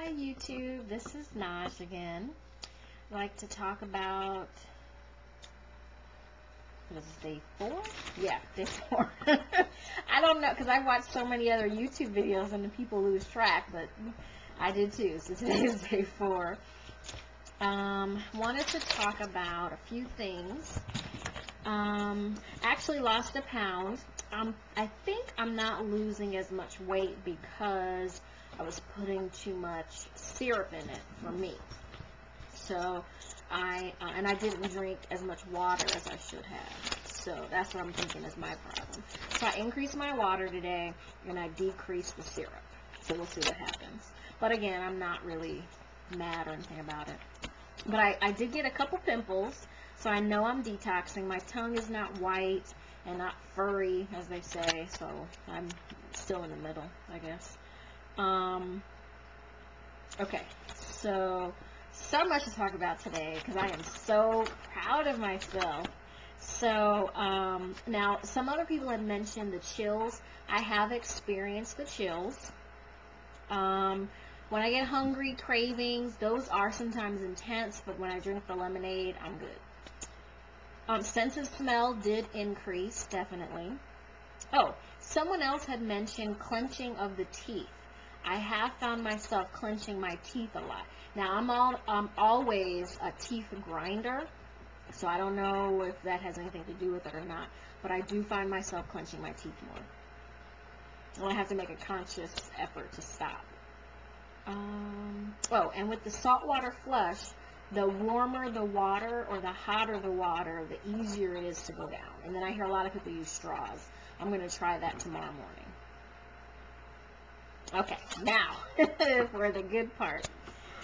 Hi YouTube, this is Naj again. I'd like to talk about, what is this, day 4? Yeah, day 4. I don't know, because I've watched so many other YouTube videos and the people lose track, but I did too, so today is day 4. Wanted to talk about a few things. Actually lost a pound. I think I'm not losing as much weight because I was putting too much syrup in it for me. So and I didn't drink as much water as I should have. So that's what I'm thinking is my problem. So I increased my water today and I decreased the syrup. So we'll see what happens. But again, I'm not really mad or anything about it. But I did get a couple pimples. So I know I'm detoxing. My tongue is not white and not furry, as they say. So I'm still in the middle, I guess. Okay, so much to talk about today because I am so proud of myself. So now some other people have mentioned the chills. I have experienced the chills. When I get hungry, cravings, those are sometimes intense, but when I drink the lemonade, I'm good. Sense of smell did increase, definitely. Oh, someone else had mentioned clenching of the teeth. I have found myself clenching my teeth a lot. Now, I'm always a teeth grinder, so I don't know if that has anything to do with it or not, but I do find myself clenching my teeth more. And I have to make a conscious effort to stop. Oh, and with the saltwater flush, the warmer the water or the hotter the water, the easier it is to go down. And then I hear a lot of people use straws. I'm going to try that tomorrow morning. Okay, now for the good part.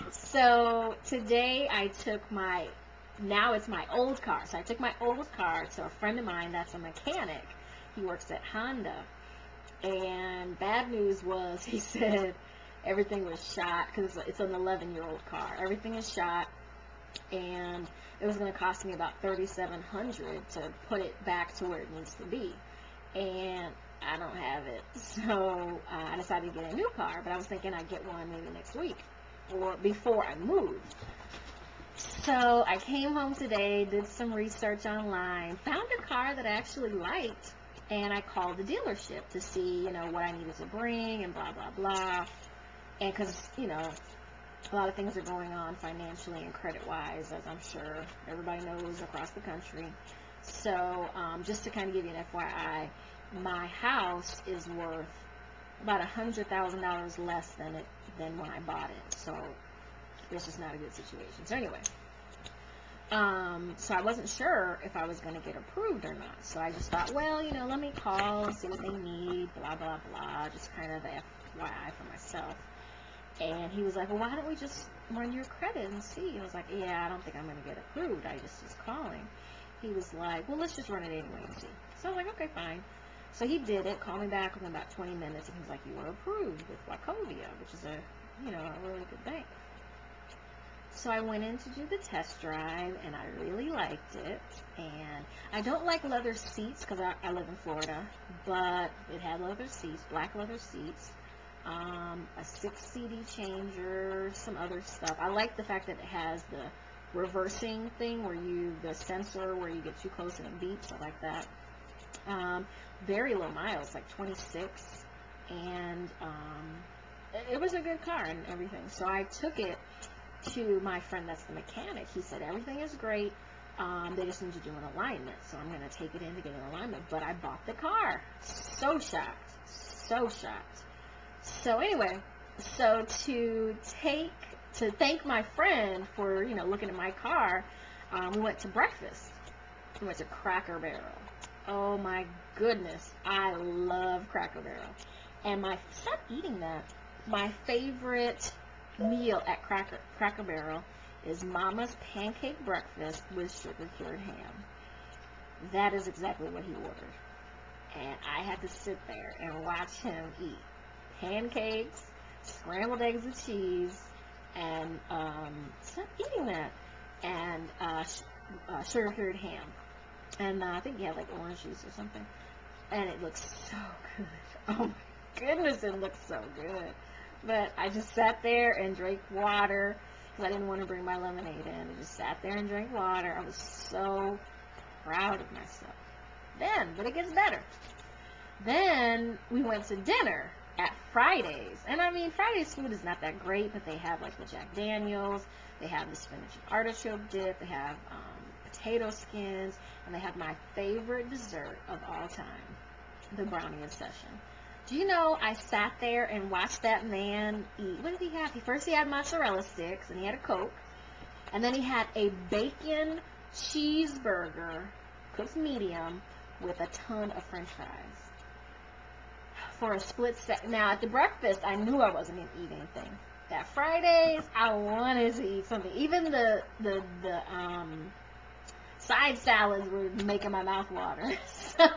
So today I took now it's my old car. So I took my old car to a friend of mine that's a mechanic. He works at Honda. And bad news was, he said everything was shot because it's an 11-year-old car. Everything is shot. And it was going to cost me about $3,700 to put it back to where it needs to be. And I don't have it. So I decided to get a new car, but I was thinking I'd get one maybe next week or before I moved. So I came home today, did some research online, found a car that I actually liked, and I called the dealership to see, what I needed to bring and blah, blah, blah. And because, a lot of things are going on financially and credit-wise, as I'm sure everybody knows across the country. So just to kind of give you an FYI, my house is worth about $100,000 less than when I bought it. So it's just not a good situation. So anyway, so I wasn't sure if I was going to get approved or not. So I just thought, well, let me call and see what they need, blah, blah, blah, just kind of FYI for myself. And he was like, well, why don't we just run your credit and see? I was like, yeah, I don't think I'm going to get approved. I just was calling. He was like, well, let's just run it anyway and see. So I was like, okay, fine. So he did it, called me back within about 20 minutes, and he was like, you were approved with Wachovia, which is a really good bank. So I went in to do the test drive, and I really liked it. And I don't like leather seats because I live in Florida, but it had leather seats, black leather seats. A 6 CD changer, some other stuff. I like the fact that it has the reversing thing where the sensor where you get too close and it beeps. I like that. Very low miles, like 26, and it was a good car and everything. So I took it to my friend that's the mechanic. He said everything is great. They just need to do an alignment. So I'm going to take it in to get an alignment. But I bought the car. So shocked. So shocked. So anyway, so to thank my friend for, looking at my car, we went to breakfast. We went to Cracker Barrel. Oh my goodness, I love Cracker Barrel. And stop eating that. My favorite meal at Cracker Barrel is Mama's pancake breakfast with sugar-cured ham. That is exactly what he ordered. And I had to sit there and watch him eat pancakes, scrambled eggs and cheese, and stop eating that, and sugar-cured ham. And I think he had like orange juice or something. And it looks so good. Oh my goodness, it looks so good. But I just sat there and drank water because I didn't want to bring my lemonade in. I just sat there and drank water. I was so proud of myself. But it gets better. Then we went to dinner at Fridays. And I mean, Fridays food is not that great, but they have like the Jack Daniels, they have the spinach and artichoke dip, they have potato skins, and they have my favorite dessert of all time, the brownie obsession. Do you know I sat there and watched that man eat? What did he have? First he had mozzarella sticks, and he had a Coke, and then he had a bacon cheeseburger, cooked medium, with a ton of French fries. For a split second. Now, at the breakfast, I knew I wasn't going to eat anything. That Fridays, I wanted to eat something. Even the side salads were making my mouth water. So,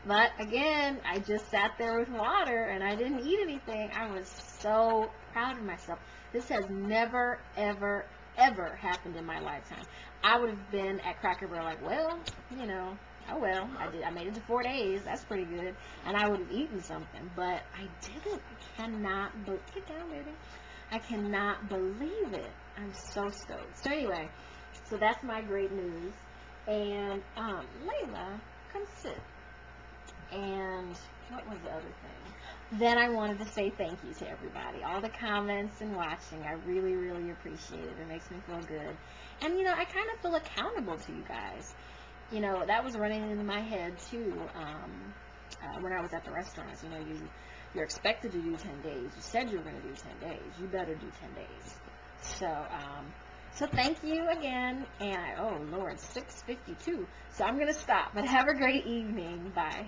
but again, I just sat there with water and I didn't eat anything. I was so proud of myself. This has never, ever, ever happened in my lifetime. I would have been at Cracker Barrel like, well, you know, oh well, I made it to 4 days. That's pretty good. And I would have eaten something, but I didn't. I cannot get down, baby. I cannot believe it. I'm so stoked. So anyway, so that's my great news. And Layla, come sit. And what was the other thing? Then I wanted to say thank you to everybody. All the comments and watching, I really, really appreciate it. It makes me feel good. And, you know, I kind of feel accountable to you guys. You know, that was running into my head, too, when I was at the restaurants. You know, you're expected to do 10 days. You said you were going to do 10 days. You better do 10 days. So thank you again. And, oh, Lord, 6:52. So I'm going to stop. But have a great evening. Bye.